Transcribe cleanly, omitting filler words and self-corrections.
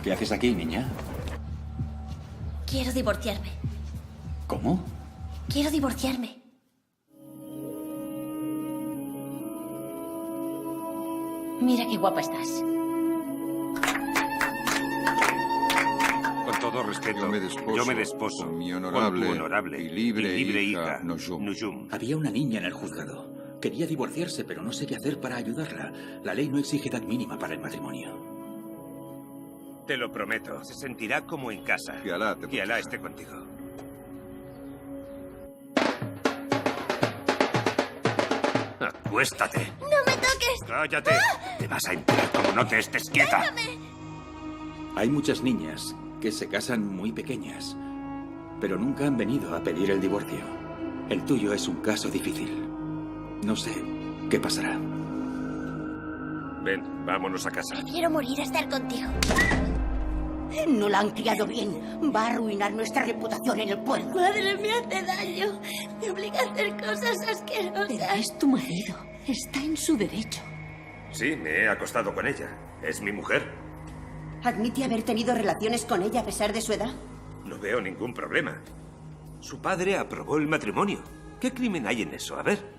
¿Qué haces aquí, niña? Quiero divorciarme. ¿Cómo? Quiero divorciarme. Mira qué guapa estás. Con todo respeto, yo me desposo con mi con tu honorable, honorable y libre hija, Nujum. Nujum. Había una niña en el juzgado. Quería divorciarse, pero no sé qué hacer para ayudarla. La ley no exige edad mínima para el matrimonio. Te lo prometo, se sentirá como en casa. Que Alá te Que Alá esté contigo. Acuéstate. ¡No me toques! Cállate. Te vas a enterar como no te estés quieta. Hay muchas niñas que se casan muy pequeñas, pero nunca han venido a pedir el divorcio. El tuyo es un caso difícil. No sé qué pasará. Ven, vámonos a casa. Prefiero morir a estar contigo. No la han criado bien. Va a arruinar nuestra reputación en el pueblo. Madre, me hace daño. Me obliga a hacer cosas asquerosas. Pero es tu marido. Está en su derecho. Sí, me he acostado con ella. Es mi mujer. ¿Admite haber tenido relaciones con ella a pesar de su edad? No veo ningún problema. Su padre aprobó el matrimonio. ¿Qué crimen hay en eso? A ver.